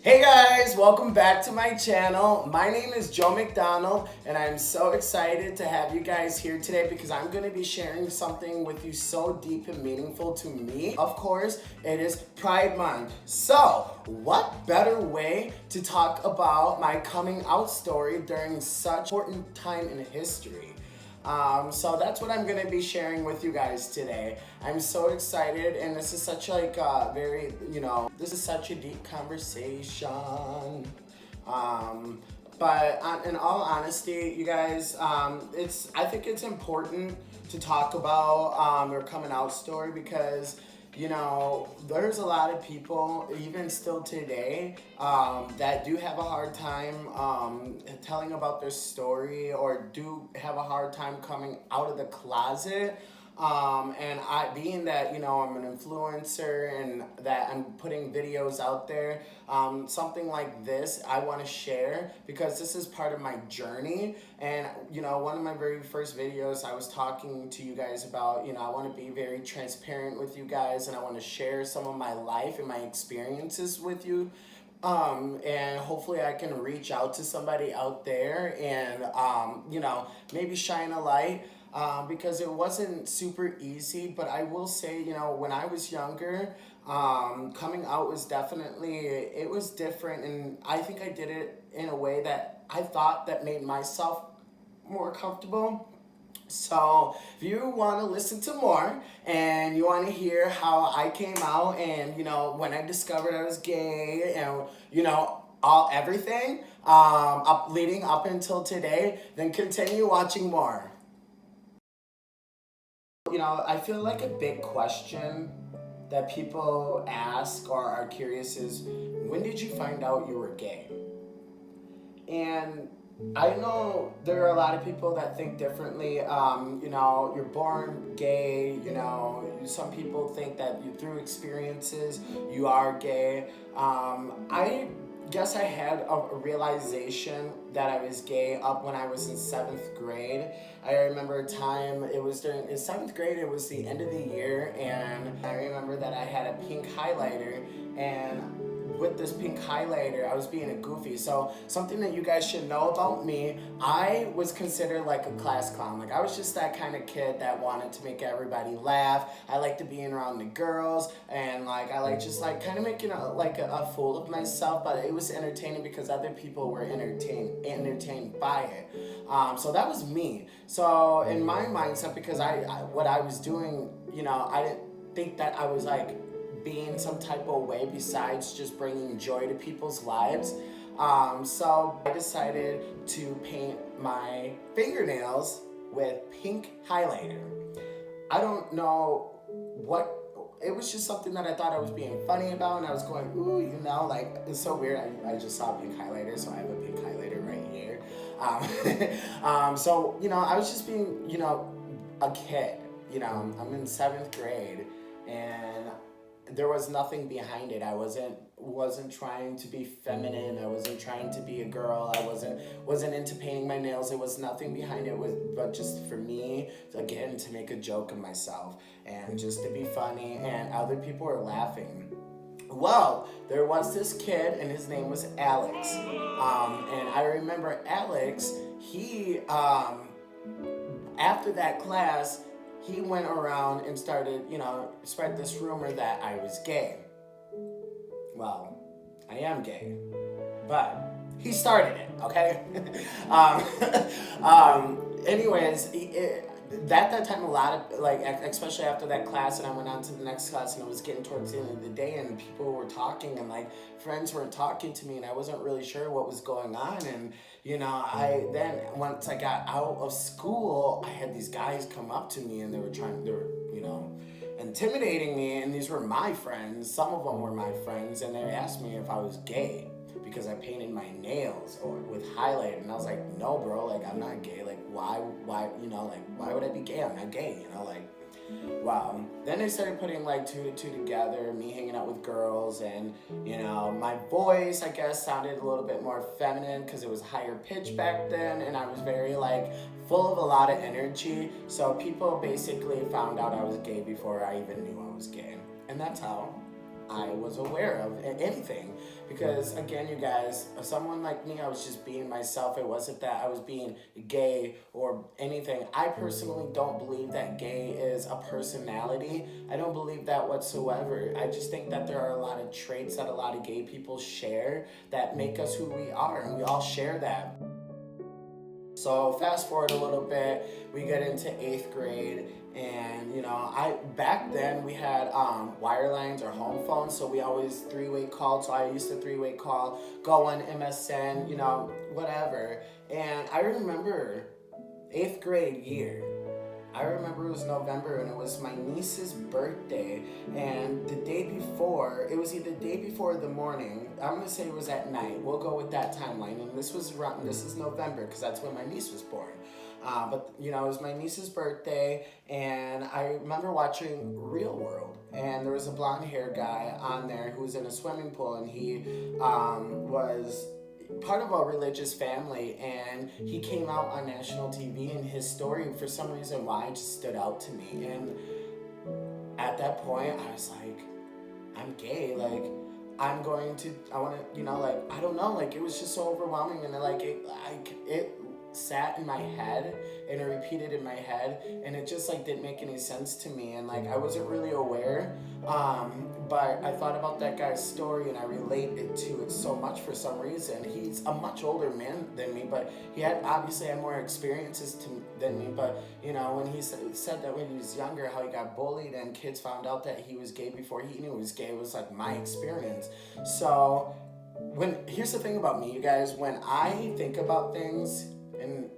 Hey guys, welcome back to my channel. My name is Joe McDonald and I'm so excited to have you guys here today because I'm going to be sharing something with you so deep and meaningful to me. Of course, it is Pride Month. So, what better way to talk about my coming out story during such an important time in history? So that's what I'm gonna be sharing with you guys today. I'm so excited, and this is such like this is such a deep conversation. In all honesty, you guys, I think it's important to talk about your coming out story because there's a lot of people, even still today, that do have a hard time telling about their story or do have a hard time coming out of the closet. And being that, I'm an influencer and that I'm putting videos out there, something like this I want to share because this is part of my journey. And, one of my very first videos, I was talking to you guys about, I want to be very transparent with you guys and I want to share some of my life and my experiences with you. And hopefully I can reach out to somebody out there and, maybe shine a light. Because it wasn't super easy, but I will say, when I was younger, coming out was it was different, and I think I did it in a way that I thought that made myself more comfortable. So if you want to listen to more and you want to hear how I came out and, when I discovered I was gay and, everything, leading up until today, then continue watching more. I feel like a big question that people ask or are curious is, when did you find out you were gay? And I know there are a lot of people that think differently. You're born gay, some people think that through experiences you are gay. I guess I had a realization that I was gay up when I was in 7th grade. I remember a time, it was during in 7th grade, it was the end of the year, and I remember that I had a pink highlighter, and with this pink highlighter, I was being a goofy. So something that you guys should know about me, I was considered like a class clown. Like I was just that kind of kid that wanted to make everybody laugh. I liked to be around the girls and like I like just like kind of making a fool of myself, but it was entertaining because other people were entertained by it. So that was me. So in my mindset, because what I was doing, I didn't think that I was like being some type of way besides just bringing joy to people's lives. So I decided to paint my fingernails with pink highlighter. I don't know what, it was just something that I thought I was being funny about, and I was going, ooh, like, it's so weird. I just saw a pink highlighter, so I have a pink highlighter right here. I was just being, a kid. I'm in 7th grade, and there was nothing behind it. I wasn't trying to be feminine. I wasn't trying to be a girl. I wasn't into painting my nails. It was nothing behind it, but just for me, again, to make a joke of myself and just to be funny, and other people were laughing. Well, there was this kid, and his name was Alex. And I remember Alex, he, after that class, he went around and started, spread this rumor that I was gay. Well, I am gay, but he started it, okay? Anyways, that time, a lot of, like, especially after that class, and I went on to the next class, and it was getting towards the end of the day, and people were talking, and, like, friends were talking to me, and I wasn't really sure what was going on, and, once I got out of school, I had these guys come up to me, and they were, intimidating me, and these were my friends. Some of them were my friends, and they asked me if I was gay because I painted my nails or with highlight, and I was like, no, bro, like, I'm not gay. Like, why, why would I be gay? I'm not gay, wow. Then they started putting like 2 to 2 together, me hanging out with girls, and my voice, I guess, sounded a little bit more feminine because it was higher pitch back then, and I was very like full of a lot of energy. So people basically found out I was gay before I even knew I was gay, and that's how I was aware of anything, Because again, you guys, someone like me, I was just being myself. It wasn't that I was being gay or anything. I personally don't believe that gay is a personality. I don't believe that whatsoever. I just think that there are a lot of traits that a lot of gay people share that make us who we are, and we all share that. So fast forward a little bit, we get into eighth grade, and I back then we had wire lines or home phones, so we always three-way called. So I used to three-way call, go on MSN, whatever. And I remember eighth grade year. I remember it was November and it was my niece's birthday, and the day before, it was either the day before or the morning. I'm gonna say it was at night. We'll go with that timeline. And this is November because that's when my niece was born. But it was my niece's birthday, and I remember watching Real World, and there was a blonde hair guy on there who was in a swimming pool, and he was part of a religious family, and he came out on national TV, and his story, for some reason why, just stood out to me. And at that point I was like, I'm gay, like I want to, I don't know, like it was just so overwhelming, and it sat in my head and it repeated in my head, and it just like didn't make any sense to me, and like I wasn't really aware, but I thought about that guy's story and I related to it so much for some reason. He's a much older man than me, but he obviously had more experiences than me. But when he said that when he was younger, how he got bullied and kids found out that he was gay before he knew he was gay, it was like my experience. So here's the thing about me, you guys, when I think about things, and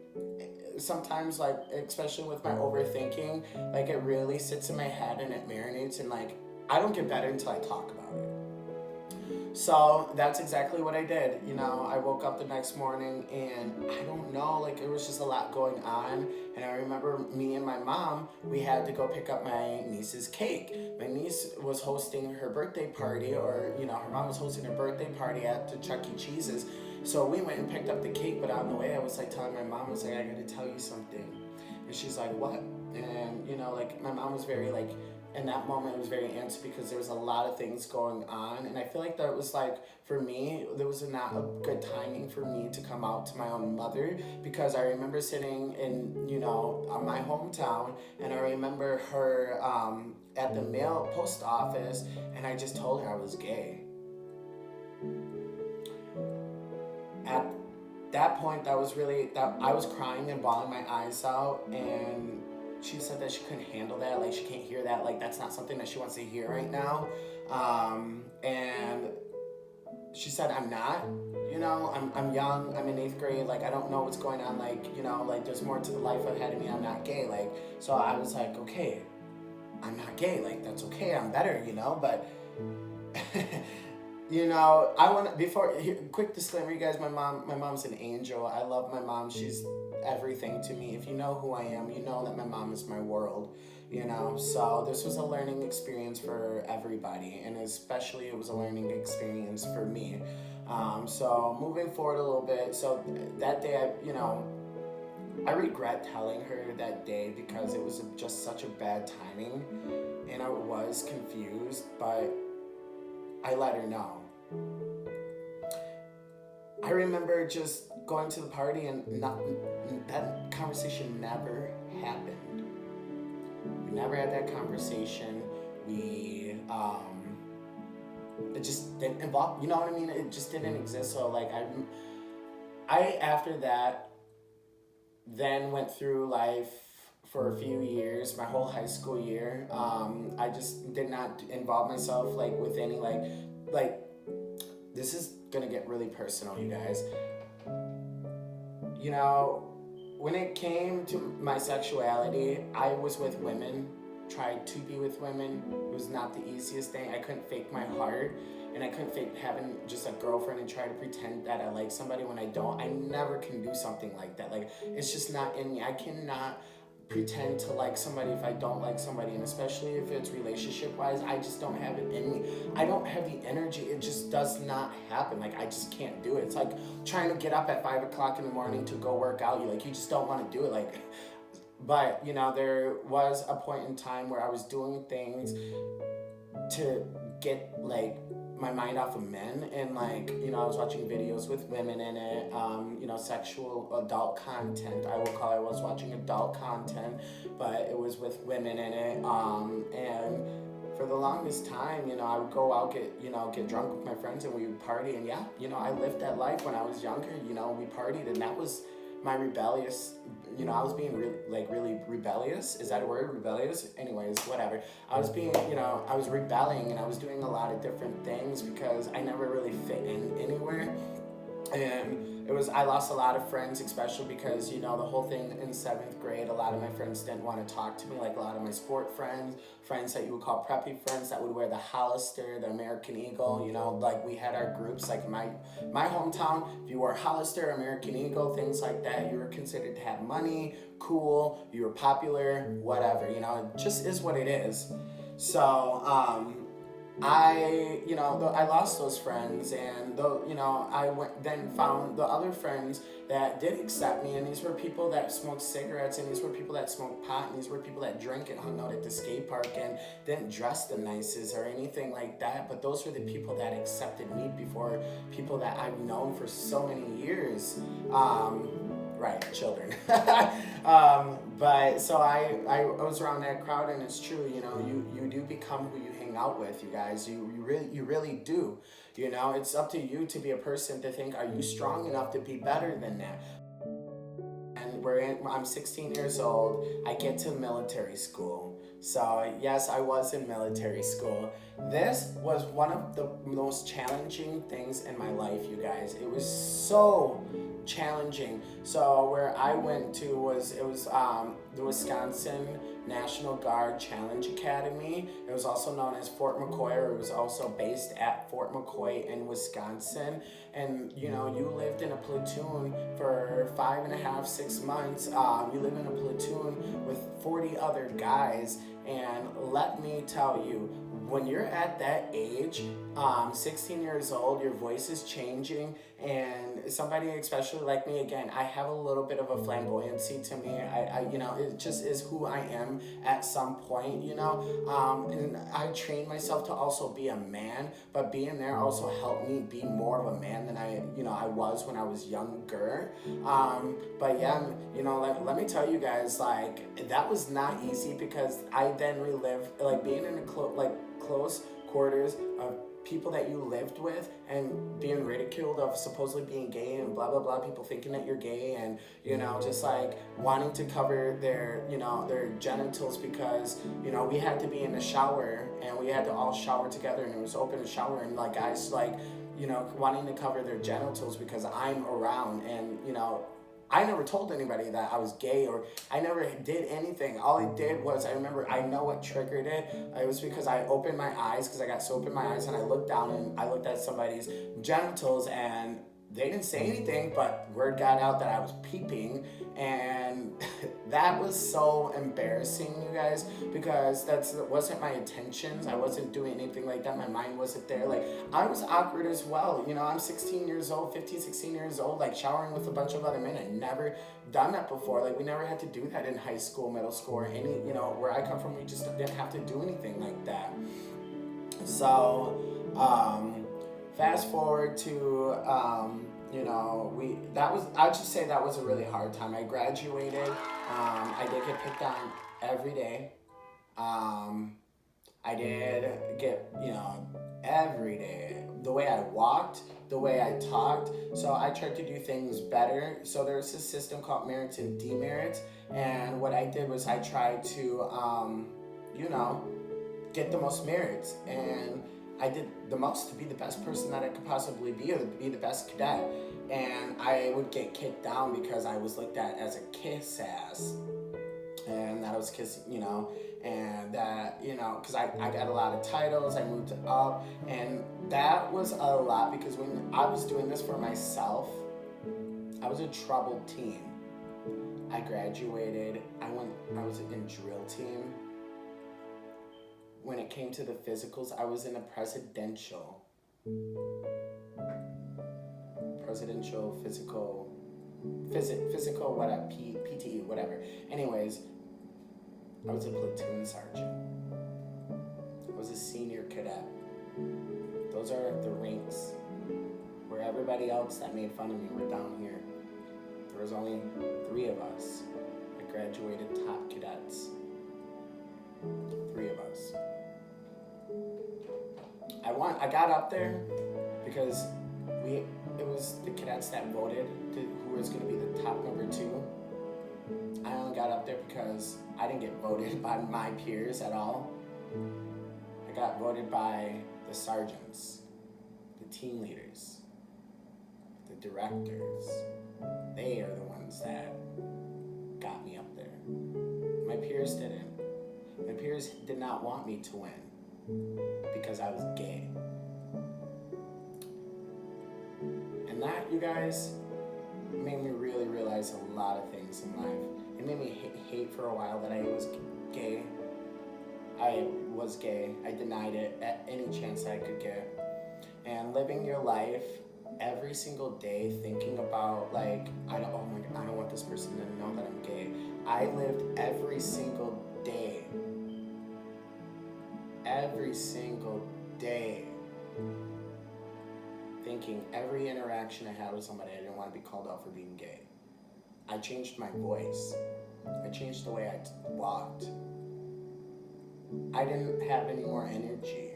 sometimes, like, especially with my overthinking, like it really sits in my head and it marinates, and like I don't get better until I talk about it. So that's exactly what I did. I woke up the next morning and I don't know, like it was just a lot going on. And I remember me and my mom, we had to go pick up my niece's cake. My niece was hosting her birthday party, or, her mom was hosting her birthday party at the Chuck E. Cheese's. So we went and picked up the cake, but on the way I was like telling my mom, I was like, I gotta tell you something. And she's like, what? And, like my mom was very like, in that moment it was very antsy because there was a lot of things going on, and I feel like that was like, for me, there was not a good timing for me to come out to my own mother, because I remember sitting in my hometown, and I remember her at the mail post office, and I just told her I was gay. At that point, that I was crying and bawling my eyes out, and she said that she couldn't handle that, like she can't hear that, like that's not something that she wants to hear right now. And she said, I'm not, I'm young, I'm in eighth grade, like I don't know what's going on, like, like there's more to the life ahead of me, I'm not gay, like, so I was like, okay, I'm not gay, like that's okay, I'm better, but I want to, quick disclaimer, you guys, my mom's an angel. I love my mom. She's everything to me. If you know who I am, you know that my mom is my world, so this was a learning experience for everybody, and especially it was a learning experience for me. So moving forward a little bit, so that day, I regret telling her that day because it was just such a bad timing, and I was confused, but I let her know. I remember just going to the party, and that conversation never happened. We never had that conversation. It just didn't involve, you know what I mean? It just didn't exist. So like I after that then went through life for a few years, my whole high school year. I just did not involve myself like with any like this is gonna get really personal, you guys. When it came to my sexuality, I was with women, tried to be with women. It was not the easiest thing. I couldn't fake my heart, and I couldn't fake having just a girlfriend and try to pretend that I like somebody when I don't. I never can do something like that. Like, it's just not in me. I cannot pretend to like somebody if I don't like somebody, and especially if it's relationship wise, I just don't have it in me. I don't have the energy. It just does not happen. Like, I just can't do it. It's like trying to get up at 5 o'clock in the morning to go work out. You just don't want to do it. Like, but there was a point in time where I was doing things to get like my mind off of men, and like, I was watching videos with women in it, sexual adult content, I will call it. I was watching adult content, but it was with women in it, and for the longest time, I would go out, get drunk with my friends, and we would party, and yeah, I lived that life when I was younger. We partied, and that was my rebellious, I was being really rebellious. Is that a word? Rebellious? Anyways, whatever. I was being, I was rebelling, and I was doing a lot of different things because I never really fit in anywhere. And I lost a lot of friends, especially because, the whole thing in 7th grade, a lot of my friends didn't want to talk to me, like a lot of my sport friends that you would call preppy friends that would wear the Hollister, the American Eagle, like we had our groups, like my hometown, if you wore Hollister, American Eagle, things like that, you were considered to have money, cool, you were popular, whatever, it just is what it is. So, I lost those friends, and I found the other friends that did accept me, and these were people that smoked cigarettes, and these were people that smoked pot, and these were people that drank and hung out at the skate park and didn't dress the nicest or anything like that, but those were the people that accepted me before people that I've known for so many years. Right, children. But so I was around that crowd, and it's true, you do become who you hang out with, you guys. You really do. It's up to you to be a person to think, are you strong enough to be better than that? And I'm 16 years old. I get to military school. So yes, I was in military school. This was one of the most challenging things in my life, you guys. It was so challenging. So where I went to was the Wisconsin National Guard Challenge Academy. It was also known as Fort McCoy, or it was also based at Fort McCoy in Wisconsin. And you lived in a platoon for 5.5, 6 months. You live in a platoon with 40 other guys, and let me tell you, when you're at that age, 16 years old, your voice is changing, and somebody, especially like me, again, I have a little bit of a flamboyancy to me. It just is who I am at some point, and I trained myself to also be a man, but being there also helped me be more of a man than I was when I was younger. But yeah, let me tell you guys, like, that was not easy, because I then relived, like, being in a close quarters of people that you lived with and being ridiculed of supposedly being gay and blah blah blah, people thinking that you're gay, and just like wanting to cover their genitals, because we had to be in the shower and we had to all shower together, and it was open to shower, and like guys like wanting to cover their genitals because I'm around, and I never told anybody that I was gay, or I never did anything. All I did was, I know what triggered it. It was because I opened my eyes, because I got soap in my eyes, and I looked down and I looked at somebody's genitals, and they didn't say anything, but word got out that I was peeping, and that was so embarrassing, you guys, because that wasn't my intentions. I wasn't doing anything like that. My mind wasn't there. Like, I was awkward as well. I'm 16 years old, 15, 16 years old, like showering with a bunch of other men. I'd never done that before. Like, we never had to do that in high school, middle school, or any, where I come from, we just didn't have to do anything like that. So, fast forward to, I'd just say that was a really hard time. I graduated. I did get picked on every day. I did get, every day. The way I walked, the way I talked. So I tried to do things better. So there's a system called merits and demerits. And what I did was I tried to, get the most merits. And I did the most to be the best person that I could possibly be, or to be the best cadet. And I would get kicked down because I was looked at as a kiss ass. And that I was kissing, and that, because I got a lot of titles, I moved up, and that was a lot, because when I was doing this for myself, I was a troubled teen. I graduated, I was in drill team. When it came to the physicals, I was in a physical, whatever, PTE, whatever. Anyways, I was a platoon sergeant. I was a senior cadet. Those are the rinks where everybody else that made fun of me were down here. There was only 3 of us that graduated top cadets. 3 of us. I got up there because it was the cadets that voted who was going to be the top number 2. I only got up there because I didn't get voted by my peers at all. I got voted by the sergeants, the team leaders, the directors. They are the ones that got me up there. My peers didn't. My peers did not want me to win because I was gay. And that, you guys, made me really realize a lot of things in life. It made me hate for a while that I was gay. I was gay. I denied it at any chance I could get. And living your life every single day thinking about like, I don't want this person to know that I'm gay. I lived every single day thinking every interaction I had with somebody, I didn't want to be called out for being gay. I changed my voice. I changed the way I walked. I didn't have any more energy.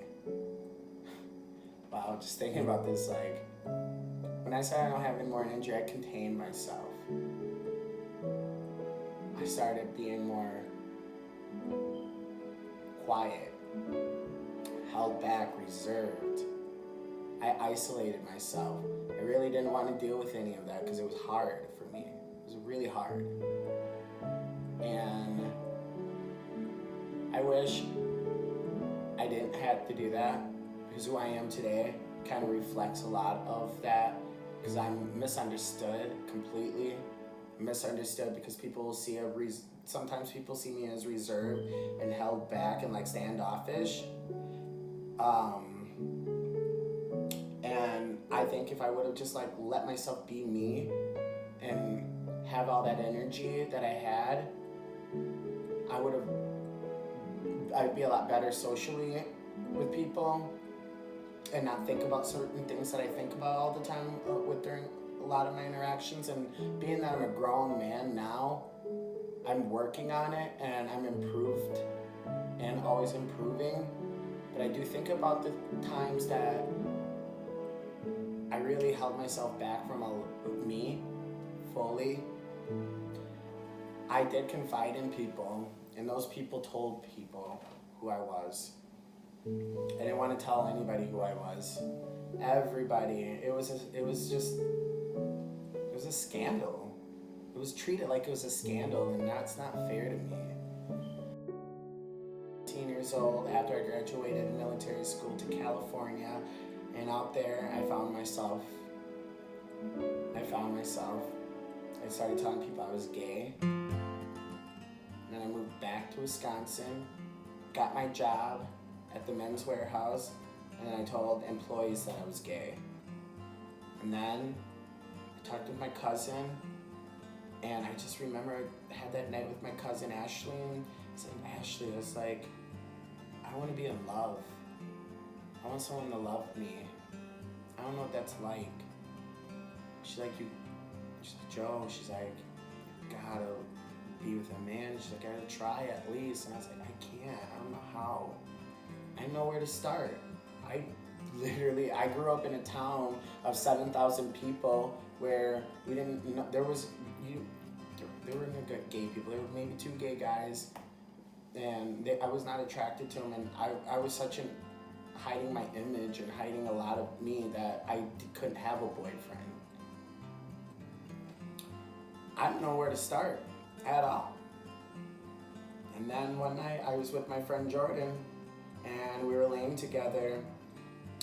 Wow, just thinking about this, like, when I said I don't have any more energy, I contained myself. I started being more quiet, held back, reserved. I isolated myself. I really didn't want to deal with any of that because it was hard for me. It was really hard. And I wish I didn't have to do that because who I am today kind of reflects a lot of that because I'm misunderstood completely. Misunderstood because people see sometimes people see me as reserved and held back and like standoffish. And I think if I would have just like let myself be me and have all that energy that I had, I'd be a lot better socially with people and not think about certain things that I think about all the time during a lot of my interactions. And being that I'm a grown man now, I'm working on it and I'm improved and always improving. But I do think about the times that I really held myself back from me fully. I did confide in people, and those people told people who I was. I didn't want to tell anybody who I was. Everybody. It was a scandal. It was treated like it was a scandal, and that's not fair to me. 18 years old, after I graduated military school to California, and out there I found myself. I started telling people I was gay. And then I moved back to Wisconsin, got my job at the Men's Warehouse, and then I told employees that I was gay. And then I talked with my cousin, and I just remember I had that night with my cousin Ashley, and I said, Ashley, I was like, I want to be in love. I want someone to love me. I don't know what that's like. She's like, Joe, she's like, gotta be with a man. She's like, I gotta try at least. And I was like, I can't, I don't know how. I don't know where to start. I grew up in a town of 7,000 people where we didn't, there were no gay people. There were maybe 2 gay guys, and I was not attracted to them, and I was hiding my image and hiding a lot of me that I couldn't have a boyfriend. I didn't know where to start at all. And then one night I was with my friend Jordan, and we were laying together,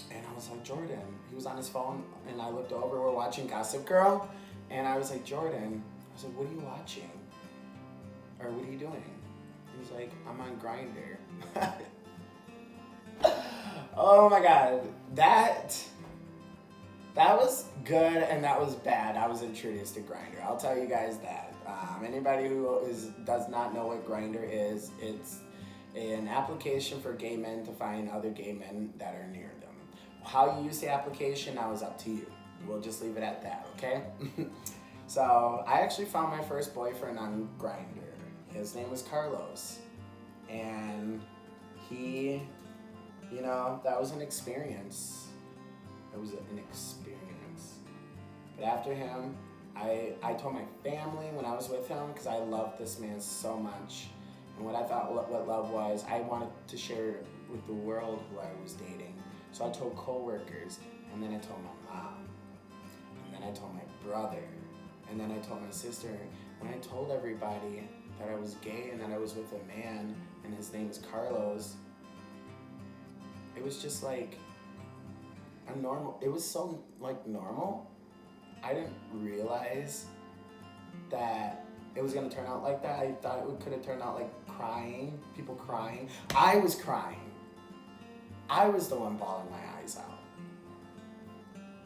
and I was like, Jordan, he was on his phone, and I looked over, we're watching Gossip Girl, and I was like, Jordan, I said, what are you watching? Or what are you doing? He was like, I'm on Grindr. Oh my God, that was good and that was bad. I was introduced to Grindr. I'll tell you guys that. Anybody who does not know what Grindr is, it's an application for gay men to find other gay men that are near them. How you use the application now is up to you. We'll just leave it at that, okay? So I actually found my first boyfriend on Grindr. His name was Carlos. And he, that was an experience. It was an experience. But after him, I told my family when I was with him, because I loved this man so much. And what I thought what love was, I wanted to share with the world who I was dating. So I told coworkers, and then I told my mom, and then I told my brother, and then I told my sister. When I told everybody that I was gay and that I was with a man, and his name is Carlos, it was just like a normal, it was so like normal. I didn't realize that it was gonna turn out like that. I thought it could have turned out like crying, people crying. I was crying. I was the one bawling my eyes out.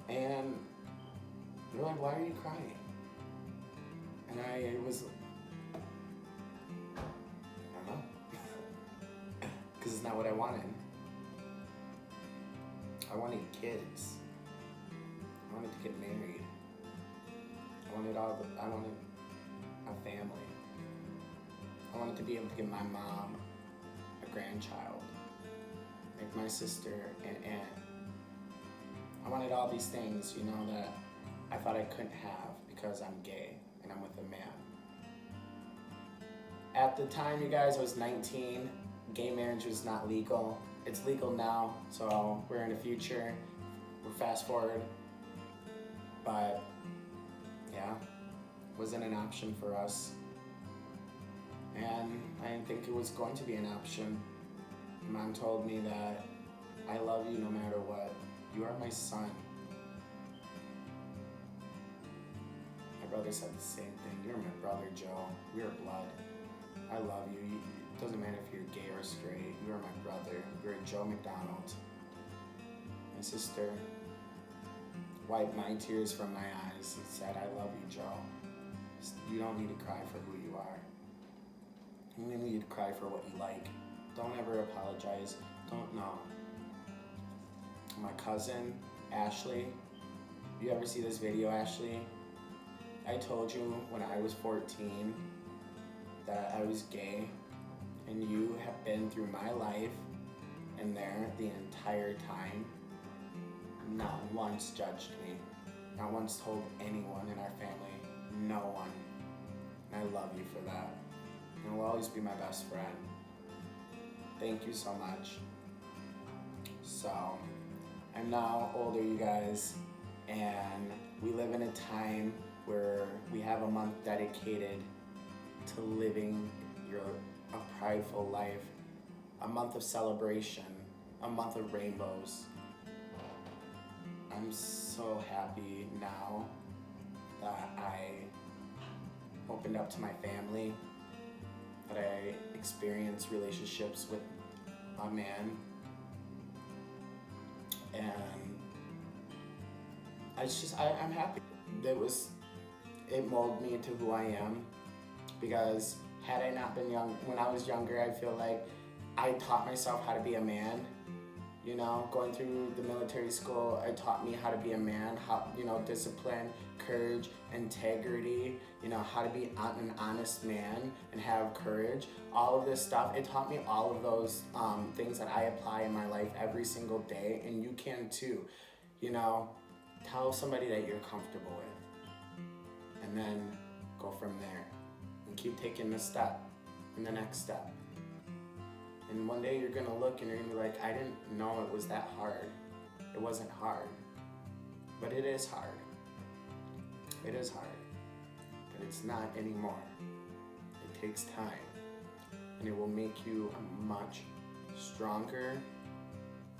And they're like, why are you crying? And I don't know. Because it's not what I wanted. I wanted kids. I wanted to get married. I wanted a family. I wanted to be able to give my mom a grandchild, like my sister and aunt. I wanted all these things, that I thought I couldn't have because I'm gay and I'm with a man. At the time, you guys, I was 19. Gay marriage was not legal. It's legal now, so we're in the future. We're fast forward. But yeah, wasn't an option for us. And I didn't think it was going to be an option. Mom told me that I love you no matter what. You are my son. My brother said the same thing. You're my brother, Joe. We are blood. I love you. It doesn't matter if you're gay or straight. You are my brother. You're a Joe McDonald. My sister wiped my tears from my eyes and said, I love you, Joe. You don't need to cry for who you are. You only need to cry for what you like. Don't ever apologize. Don't know. My cousin, Ashley, you ever see this video, Ashley? I told you when I was 14 that I was gay, and you have been through my life and there the entire time. Not once judged me. Not once told anyone in our family. No one. And I love you for that. And will always be my best friend. Thank you so much. So, I'm now older, you guys, and we live in a time where we have a month dedicated to living a prideful life, a month of celebration, a month of rainbows. I'm so happy now that I opened up to my family, that I experienced relationships with a man, and I'm happy. It molded me into who I am, because had I not been young, when I was younger, I feel like I taught myself how to be a man. Going through the military school, it taught me how to be a man, how, discipline, courage, integrity, how to be an honest man and have courage. All of this stuff, it taught me all of those things that I apply in my life every single day, and you can too. Tell somebody that you're comfortable with, and then go from there, and keep taking the step and the next step. And one day you're gonna look and you're gonna be like, I didn't know it was that hard. It wasn't hard. But it is hard. It is hard. But it's not anymore. It takes time. And it will make you a much stronger,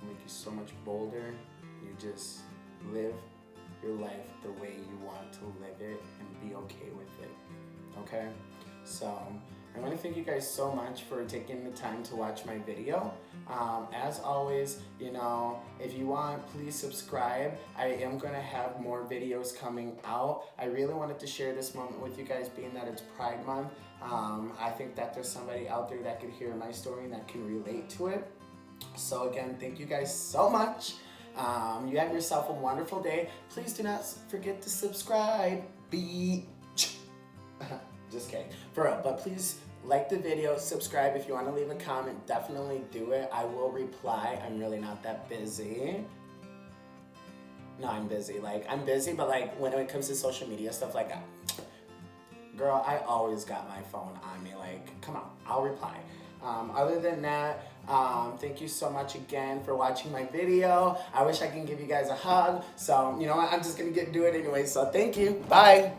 make you so much bolder. You just live your life the way you want to live it and be okay with it. Okay? So, I want to thank you guys so much for taking the time to watch my video. As always, if you want, please subscribe. I am going to have more videos coming out. I really wanted to share this moment with you guys, being that it's Pride Month. I think that there's somebody out there that could hear my story and that can relate to it. So again, thank you guys so much. You have yourself a wonderful day. Please do not forget to subscribe. Just kidding. For real, but please like the video, subscribe. If you want to leave a comment, definitely do it. I will reply. I'm really not that busy. No, I'm busy. Like, I'm busy, but like when it comes to social media stuff like that, girl, I always got my phone on me. Like, come on, I'll reply. Other than that, thank you so much again for watching my video. I wish I can give you guys a hug. So, you know what? I'm just going to do it anyway. So, thank you. Bye.